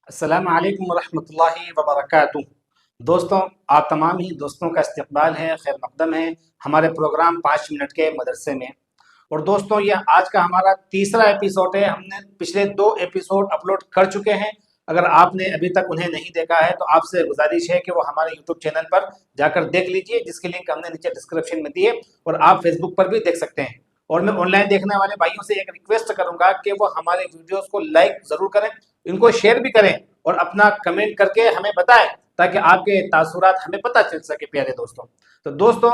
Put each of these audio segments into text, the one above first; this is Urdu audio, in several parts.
السلام علیکم ورحمۃ اللہ وبرکاتہ۔ دوستوں، آپ تمام ہی دوستوں کا استقبال ہے، خیر مقدم ہے ہمارے پروگرام 5 منٹ کے مدرسے میں۔ اور دوستوں، یہ آج کا ہمارا تیسرا ایپیسوڈ ہے۔ ہم نے پچھلے 2 ایپیسوڈ اپلوڈ کر چکے ہیں۔ اگر آپ نے ابھی تک انہیں نہیں دیکھا ہے تو آپ سے گزارش ہے کہ وہ ہمارے یوٹیوب چینل پر جا کر دیکھ لیجئے، جس کی لنک ہم نے نیچے ڈسکرپشن میں دی ہے، اور آپ فیس بک پر بھی دیکھ سکتے ہیں۔ اور میں آن لائن دیکھنے والے بھائیوں سے ایک ریکویسٹ کروں گا کہ وہ ہمارے ویڈیوز کو لائک ضرور کریں، ان کو شیئر بھی کریں، اور اپنا کمنٹ کر کے ہمیں بتائیں تاکہ آپ کے تاثرات ہمیں پتہ چل سکے پیارے دوستوں۔ تو دوستوں،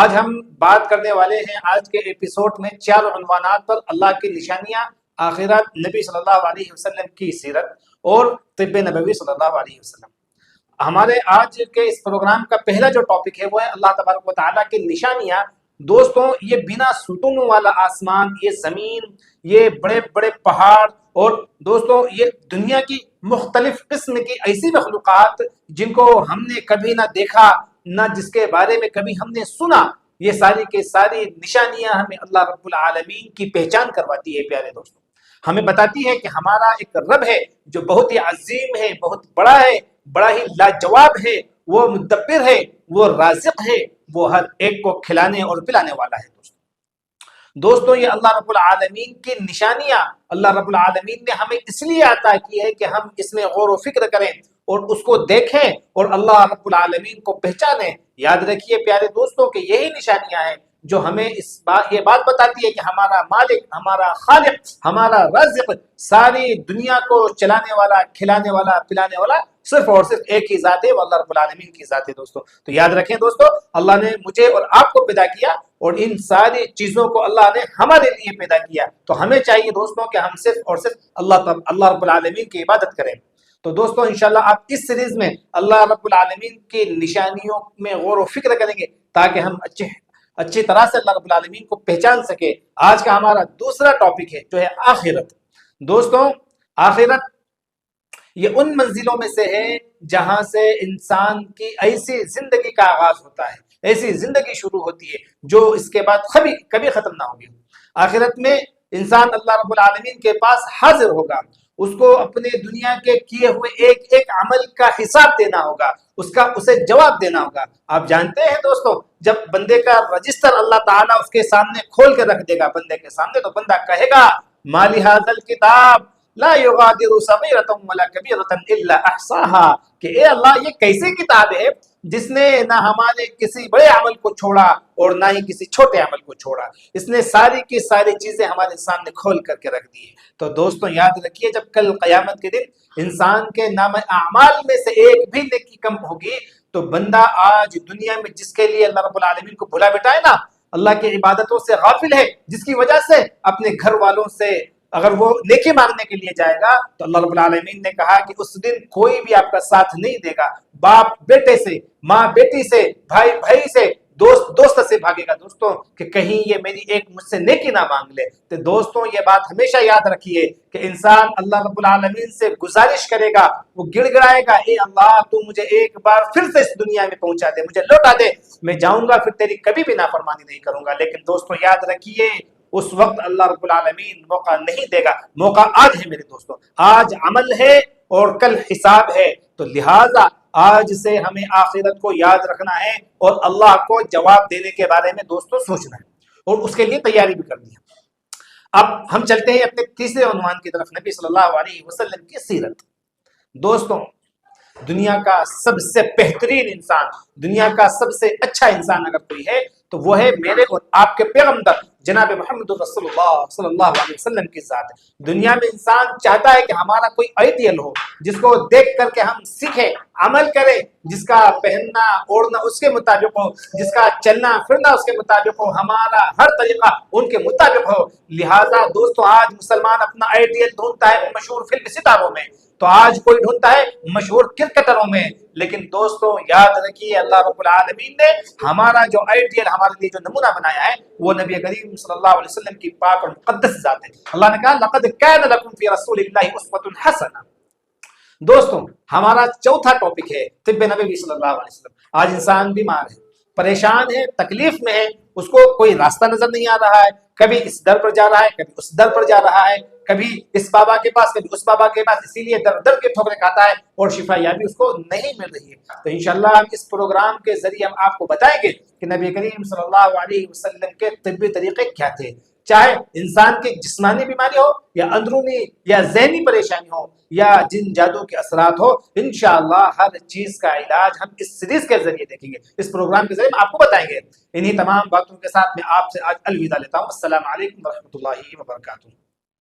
آج ہم بات کرنے والے ہیں آج کے ایپیسوڈ میں 4 عنوانات پر: اللہ کی نشانیاں، آخرت، نبی صلی اللہ علیہ وسلم کی سیرت، اور طب نبوی صلی اللہ علیہ وسلم۔ ہمارے آج کے اس پروگرام کا پہلا جو ٹاپک ہے وہ ہے اللہ تبارک و تعالیٰ کی نشانیاں۔ دوستوں، یہ بنا ستونوں والا آسمان، یہ زمین، یہ بڑے بڑے پہاڑ، اور دوستوں یہ دنیا کی مختلف قسم کی ایسی مخلوقات جن کو ہم نے کبھی نہ دیکھا، نہ جس کے بارے میں کبھی ہم نے سنا، یہ ساری کے ساری نشانیاں ہمیں اللہ رب العالمین کی پہچان کرواتی ہے پیارے دوستوں۔ ہمیں بتاتی ہے کہ ہمارا ایک رب ہے جو بہت ہی عظیم ہے، بہت بڑا ہے، بڑا ہی لاجواب ہے، وہ مدبر ہے، وہ رازق ہے، وہ ہر ایک کو کھلانے اور پلانے والا ہے۔ دوستوں، یہ اللہ رب العالمین کی نشانیاں اللہ رب العالمین نے ہمیں اس لیے عطا کی ہے کہ ہم اس میں غور و فکر کریں اور اس کو دیکھیں اور اللہ رب العالمین کو پہچانیں۔ یاد رکھیے پیارے دوستوں کہ یہی نشانیاں ہیں جو ہمیں یہ بات بتاتی ہے کہ ہمارا مالک، ہمارا خالق، ہمارا رازق، ساری دنیا کو چلانے والا، کھلانے والا، پلانے والا صرف اور صرف ایک ہی ذات ہے، وہ اللہ رب العالمین کی ذات ہے۔ دوستوں تو یاد رکھیں دوستوں، اللہ نے مجھے اور آپ کو پیدا کیا، اور ان ساری چیزوں کو اللہ نے ہمارے لیے پیدا کیا۔ تو ہمیں چاہیے دوستوں کہ ہم صرف اور صرف اللہ رب العالمین کی عبادت کریں۔ تو دوستوں انشاءاللہ آپ اس سیریز میں اللہ رب العالمین کی نشانیوں میں غور و فکر کریں گے تاکہ ہم اچھی طرح سے اللہ رب العالمین کو پہچان سکے۔ آج کا ہمارا دوسرا ٹاپک ہے جو ہے آخرت۔ دوستوں، آخرت یہ ان منزلوں میں سے ہے جہاں سے انسان کی ایسی زندگی کا آغاز ہوتا ہے، ایسی زندگی شروع ہوتی ہے جو اس کے بعد کبھی ختم نہ ہوگی۔ آخرت میں انسان اللہ رب العالمین کے پاس حاضر ہوگا، اس کو اپنے دنیا کے کیے ہوئے ایک ایک عمل کا حساب دینا ہوگا، اسے جواب دینا ہوگا۔ آپ جانتے ہیں دوستوں، جب بندے کا رجسٹر اللہ تعالیٰ اس کے سامنے کھول کے رکھ دے گا بندے کے سامنے، تو بندہ کہے گا مالی ھذا الکتاب لا یغادر صغیرۃ ولا کبیرۃ الا احصاها، کہ اے اللہ یہ کیسی کتاب ہے جس نے نہ ہمارے کسی بڑے عمل کو چھوڑا اور نہ ہی کسی چھوٹے عمل کو چھوڑا، اس نے ساری کی ساری چیزیں ہمارے سامنے کھول کر کے رکھ دی ہے۔ تو دوستوں یاد رکھیے، جب کل قیامت کے دن انسان کے نام اعمال میں سے ایک بھی نیکی کم ہوگی تو بندہ آج دنیا میں جس کے لیے اللہ رب العالمین کو بھلا بیٹھا ہے نا، اللہ کی عبادتوں سے غافل ہے، جس کی وجہ سے اپنے گھر والوں سے اگر وہ نیکی مانگنے کے لیے جائے گا تو اللہ رب العالمین نے کہا کہ اس دن کوئی بھی آپ کا ساتھ نہیں دے گا۔ باپ بیٹے سے، ماں بیٹی سے، بھائی بھائی سے، دوست سے بھاگے گا دوستوں کہ کہیں یہ میری ایک مجھ سے نیکی نہ مانگ لے۔ تو دوستوں یہ بات ہمیشہ یاد رکھیے کہ انسان اللہ رب العالمین سے گزارش کرے گا، وہ گڑ گڑائے گا، اے اللہ تو مجھے ایک بار پھر سے اس دنیا میں پہنچا دے، مجھے لوٹا دے، میں جاؤں گا پھر تیری کبھی بھی نافرمانی نہیں کروں گا۔ لیکن دوستوں یاد رکھیے اس وقت اللہ رب العالمین موقع نہیں دے گا، موقع آج ہے میرے دوستوں، آج عمل ہے اور کل حساب ہے۔ تو لہٰذا آج سے ہمیں آخرت کو یاد رکھنا ہے اور اللہ کو جواب دینے کے بارے میں دوستوں سوچنا ہے اور اس کے لیے تیاری بھی کرنی ہے۔ اب ہم چلتے ہیں اپنے تیسرے عنوان کی طرف، نبی صلی اللہ علیہ وسلم کی سیرت۔ دوستوں، دنیا کا سب سے بہترین انسان، دنیا کا سب سے اچھا انسان اگر کوئی ہے تو وہ ہے میرے اور آپ کے پیغمبر جناب محمد رسول اللہ صلی اللہ علیہ وسلم کی ذات۔ دنیا میں انسان چاہتا ہے کہ ہمارا کوئی آئیڈیل ہو جس کو دیکھ کر کے ہم سیکھیں، عمل کریں، جس کا پہننا اوڑھنا اس کے مطابق ہو، جس کا چلنا پھرنا اس کے مطابق ہو، ہمارا ہر طریقہ ان کے مطابق ہو۔ لہٰذا دوستوں آج مسلمان اپنا آئیڈیل ڈھونڈتا ہے مشہور فلم ستاروں میں، تو آج کوئی ڈھونڈتا ہے مشہور کرکٹروں میں۔ لیکن دوستوں یاد رکھیے اللہ رب العالمین نے ہمارا جو آئیڈیل، ہمارے لیے جو نمونہ بنایا ہے وہ نبی کریم صلی اللہ علیہ وسلم کی پاک اور مقدس ذات ہے۔ اللہ نے کہا لقد کان لکم فی رسول اللہ اسوۃ حسنہ۔ دوستوں ہمارا چوتھا ٹاپک ہے طب نبوی صلی اللہ علیہ وسلم۔ آج انسان بیمار ہے، پریشان ہے، تکلیف میں ہے، اس کو کوئی راستہ نظر نہیں آ رہا ہے، کبھی اس در پر جا رہا ہے، کبھی اس در پر جا رہا ہے، کبھی اس بابا کے پاس، کبھی اس بابا کے پاس، اسی لیے در در کے ٹھوکریں کھاتا ہے اور شفا یابی اس کو نہیں مل رہی ہے۔ تو انشاءاللہ ہم اس پروگرام کے ذریعے ہم آپ کو بتائیں گے کہ نبی کریم صلی اللہ علیہ وسلم کے طبی طریقے کیا تھے، چاہے انسان کی جسمانی بیماری ہو یا اندرونی یا ذہنی پریشانی ہو یا جن جادو کے اثرات ہو، انشاءاللہ ہر چیز کا علاج ہم اس سیریز کے ذریعے دیکھیں گے، اس پروگرام کے ذریعے ہم آپ کو بتائیں گے۔ انہی تمام باتوں کے ساتھ میں آپ سے آج الوداع لیتا ہوں۔ السلام علیکم ورحمۃ اللہ وبرکاتہ۔